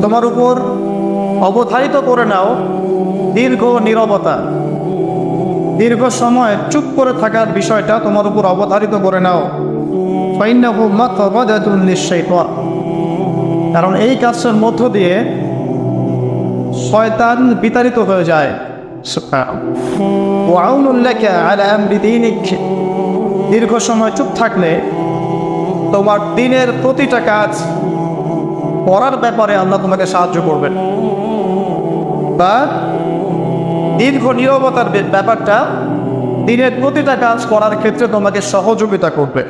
তোমার উপর অবধারিত করে নাও দীর্ঘ নীরবতা, দীর্ঘ সময় চুপ করে থাকার বিষয়টা তোমার উপর অবধারিত করে নাও। ফাইন্নাহু মাতবাদাতুন লিশ-শাইতান, কারণ এই কাজের মধ্য দিয়ে শয়তান বিতাড়িত হয়ে যায়। ওয়া আউনুল লাকা আলা আমরি দীনিক, দীর্ঘ সময় চুপ থাকলে তোমার দিনের প্রতিটা কাজ করার ব্যাপারে আল্লাহ তোমাকে সাহায্য করবেন, বা দীর্ঘ নীরবতার ব্যাপারটা দিনের প্রতিটা কাজ করার ক্ষেত্রে তোমাকে সহযোগিতা করবে।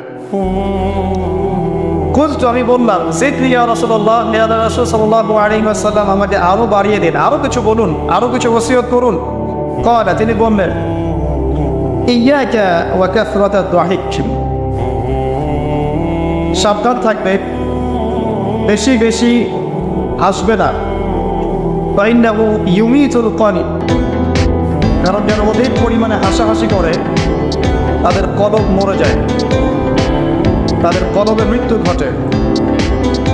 খুঁজতো, আমি বললাম জিদনি ইয়া রাসূলুল্লাহ, ইয়া রাসূল সাল্লাল্লাহু আলাইহি ওয়াসাল্লাম আমাকে আরো বাড়িয়ে দিন, আরো কিছু বলুন, আরো কিছু ওসিয়ত করুন। ক্বালা, তিনি বললেন ইয়াকা ওয়া কাসরাতাদ দাহিক, সাবধান থাকবে, বেশি বেশি হাসবে না। ফাইন্নাহু ইউমিতুল কলব, কারণ যারা অধিক পরিমাণে হাসাহাসি করে তাদের কলব মরে যায়, তাদের কলবে মৃত্যু ঘটে।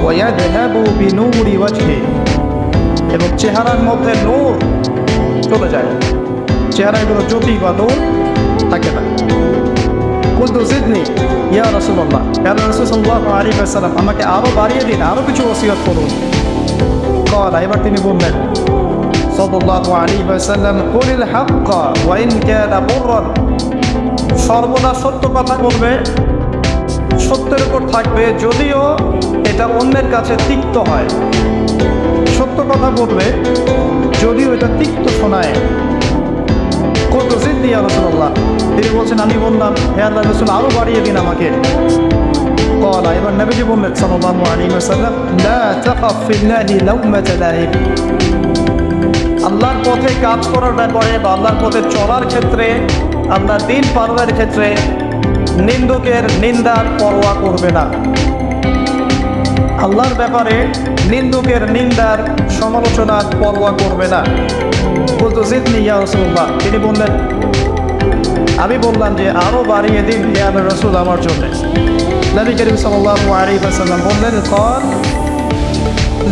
ওয়া ইয়াযহাবু বিনূরি ওয়াজহি, এবং চেহারার মধ্যে নূর চলে যায়, চেহারায় কোনো জ্যোতি বা নূর থাকে না। কুলতু জিদনি ইয়া রাসূলুল্লাহ, ইয়া রাসূল সাল্লাল্লাহু আলাইহি ওয়াসাল্লাম আমাকে আরো বাড়িয়ে দিন, আরো কিছু ওসিয়ত করুন। ক্বালা, এবার তিনি বললেন সাল্লাল্লাহু আলাইহি ওয়াসাল্লাম কুলিল হাক্কা ওয়া ইন কানা মুররান, সর্বদা সত্য কথা বলবে, সত্যের উপর থাকবে যদিও এটা অন্যের কাছে তিক্ত হয়। সত্য কথা বলবে যদিও এটা তিক্ত শোনায়। কুলতু জিদনি ইয়া রাসূলুল্লাহ, তিনি বলছেন আমি বললাম হে আল্লাহর রাসূল আরো বাড়িয়ে দিন আমাকে। ক্বালা, এবার নবীজি বললেন সাল্লাল্লাহু আলাইহি ওয়াসাল্লাম লা তাখাফ ফিল্লাহি লাওমাতা লাইম, আল্লাহর পথে কাজ করার ব্যাপারে বা আল্লাহর পথে চলার ক্ষেত্রে, আল্লাহর দ্বীন পালনের ক্ষেত্রে নিন্দুকের নিন্দার পরোয়া করবে না। আল্লাহর ব্যাপারে নিন্দুকের নিন্দার সমালোচনার পরোয়া করবে না। বলতো জিদনি ইয়া রাসূলুল্লাহ, তিনি বললেন আমি বললাম যে আরো বাড়িয়ে দিন হে আল্লাহর রাসূল আমার জন্য। নবী করিম সাল্লাল্লাহু আলাইহি ওয়াসাল্লাম বললেন ক্বাল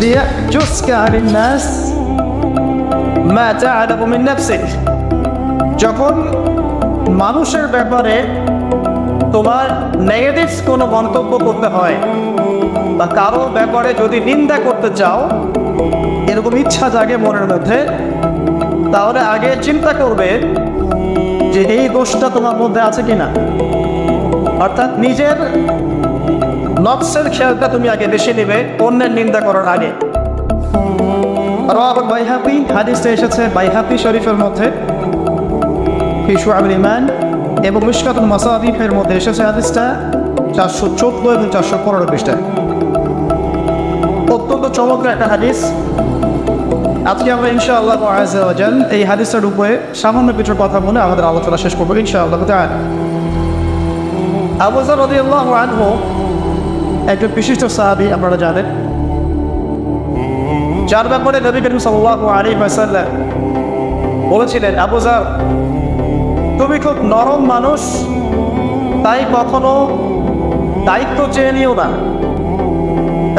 লিয়াজুসকা আলিন নাস মা তা'লামু মিন নাফসিক, যখন মানুষের ব্যাপারে তোমার নেগেটিভ কোনো মন্তব্য করতে হয় বা কারো ব্যাপারে যদি নিন্দা করতে চাও, এরকম ইচ্ছা জাগে মনের মধ্যে, তাহলে আগে চিন্তা করবে যে এই দোষটা তোমার মধ্যে আছে কিনা। অর্থাৎ নিজের নফসের খেয়ালটা তুমি আগে বেশি নেবে অন্যের নিন্দা করার আগে। রাওয়াহুল বাইহাকি, হাদিসটা এসেছে বাইহাকি শরীফের মধ্যে ফি শুআবুল ঈমান, এবং মিশকাতুল মাসাবিহের মধ্যে এসেছে হাদিসটা 414 এবং 415 পৃষ্ঠায়। অত্যন্ত চমৎকার একটা হাদিস। আজকে আমরা ইনশাআল্লাহ আযজা ওয়া জাল এই হাদিসটার উপরে সামান্য কিছু কথা বলে আমাদের আলোচনা শেষ করবো ইনশাআল্লাহ তাআলা। আবু যর রাদিয়াল্লাহু আনহু একজন বিশিষ্ট সাহাবী, আপনারা জানেন, যার ব্যাপারে নবী করিম সাল্লাল্লাহু আলাইহি ওয়াসাল্লাম বলেছিলেন আবু যর তুমি খুব নরম মানুষ, তাই কখনো দায়িত্ব চেয়ে নিও না,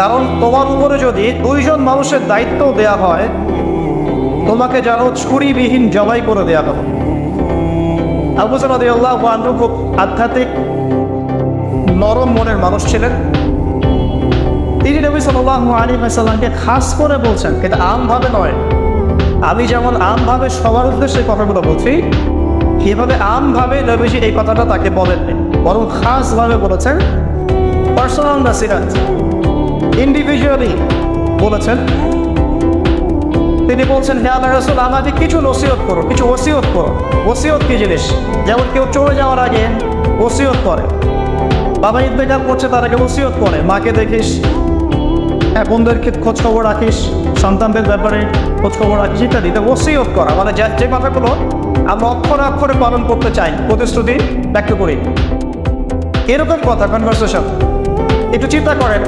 কারণ তোমার উপরে যদি 2 জন মানুষের দায়িত্ব দেয়া হয় তোমাকে যেন ছুরিবিহীন জবাই করে দেয়া হবে। আবু যর রাদিয়াল্লাহু আনহু খুব আধ্যাত্মিক নরম মনের মানুষ ছিলেন। তিনি নবী সাল্লাল্লাহু আলাইহি ওয়াসাল্লামকে খাস করে বলছেন, এটা আমভাবে নয়, আমি যেমন আমভাবে সবার উদ্দেশ্যে কথাগুলো বলছি এভাবে আমভাবে নবীজি এই কথাটা তাকে বলেননি, বরং খাসভাবে বলেছেন, পার্সোনাল নাসিহাত, ইন্ডিভিজুয়ালি বলেছেন। তিনি বলছেন হে আল্লাহর রাসূল আমাকে কিছু নসিহত করো, কিছু ওসিয়ত করো। ওসিয়ত কি জিনিস? যেমন কেউ চলে যাওয়ার আগে ওসিয়ত করে, বাবা ইন্তেকাল করছে তার আগে ওসিয়ত করে, মাকে দেখিস, বোনদেরকে খোঁজ খবর রাখিস, সন্তানদের ব্যাপারে খোঁজ খবর রাখিস ইত্যাদি। তো ওসিয়ত করা মানে যে কথাগুলো আমরা অক্ষরে অক্ষরে পালন করতে চাই, প্রতিশ্রুতি ব্যক্ত করি, এরকম কথা কনভারসেশন। একটু চিন্তা করেন,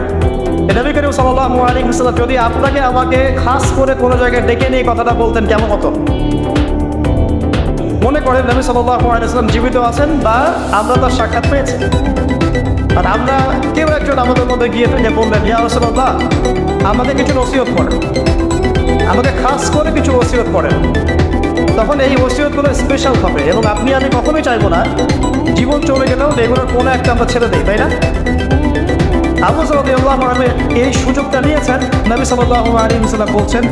নবী করিম সাল্লাল্লাহু আলাইহি ওয়াসাল্লাম যদি আপনাকে আমাকে খাস করে কোনো জায়গায় ডেকে নিয়ে কথাটা বলতেন কেমন হতো? মনে করেন নবী সাল্লাল্লাহু আলাইহি ওয়াসাল্লাম জীবিত আছেন বা আমরা তার সাক্ষাৎ পেয়েছি, আর আমরা কেউ একজন আমাদের মধ্যে গিয়ে থেকে বললেন ইয়া রাসূলুল্লাহ আমাকে কিছু ওসিয়ত করেন, আমাকে খাস করে কিছু ওসিয়ত করেন, তখন এই ওসিয়তগুলো স্পেশাল হবে এবং আপনি আমি কখনোই চাইবো না জীবন চলে গেলেও এগুলোর কোনো একটা আমরা ছেড়ে দিই, তাই না? আবু যর রাদিয়াল্লাহু আনহু এই সুযোগটা নিয়েছেন। নবী সাল্লাল্লাহু আলাইহি ওয়াসাল্লাম বলছেন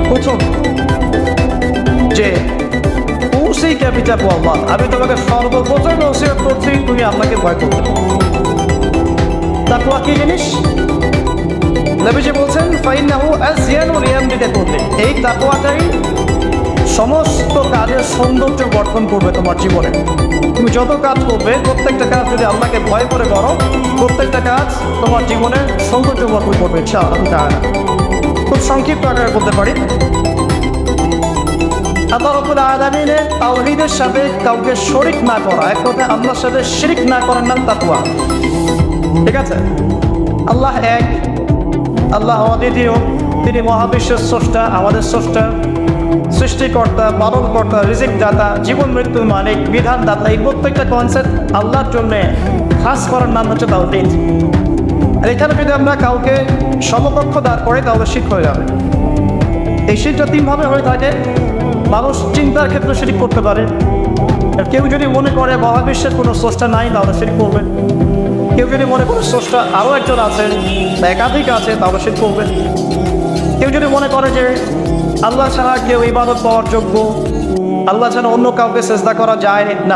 প্রথম যে উসিকা বিতাকওয়াল্লাহ, আমি তোমাকে সর্বপ্রথম ওসিয়ত করছি তুমি আল্লাহকে ভয় করবে। তাকওয়া কি জিনিস? নবীজি বলছেন ফাইন্নাহু আযয়ানু লিয়ামদিকা করবে, এই তাকওয়াটাই সমস্ত কাজের সৌন্দর্য গঠন করবে তোমার জীবনে। তুমি যত কাজ করবে প্রত্যেকটা কাজ যদি আল্লাহকে ভয় করে করো, প্রত্যেকটা কাজ তোমার জীবনে সৌন্দর্য গঠন করবে ইনশাআল্লাহ তাআলা। খুব সংক্ষিপ্ত আকারে বলতে পারি, আল্লাহ রাব্বুল আলামিনের তাওহীদের সাথে কাউকে শরীক না করা, এক কথায় আল্লাহর সাথে শিরক না করার নাম তাকওয়া। ঠিক আছে? আল্লাহ এক, আল্লাহ অদ্বিতীয়, তিনি মহাবিশ্বের স্রষ্টা, আমাদের স্রষ্টা, সৃষ্টিকর্তা, পালনকর্তা, রিজিক দাতা, জীবন মৃত্যুর মালিক, বিধান দাতা। এই প্রত্যেকটা কনসেপ্ট আল্লাহর জন্য খাস করার নাম হচ্ছে তাওহীদ। আর এখানে যদি আমরা কাউকে সমকক্ষ দাঁড় করে তাহলে শিরক হয়ে যাবে। এই শিরকটা তিনভাবে হয়ে থাকে। মানুষ চিন্তার ক্ষেত্রে শিরক করতে পারে। কেউ যদি মনে করে মহাবিশ্বের কোনো স্রষ্টা নাই তাহলে শিরক করবে। কেউ যদি মনে করে স্রষ্টা আরও একজন আছেন বা একাধিক আছে তাহলে শিরক করবে। কেউ যদি মনে করে যে আল্লাহ ছাড়া কেউ ইবাদত পাওয়ার যোগ্য, আল্লাহ ছাড়া অন্য কাউকে সেজদা করা যায় না,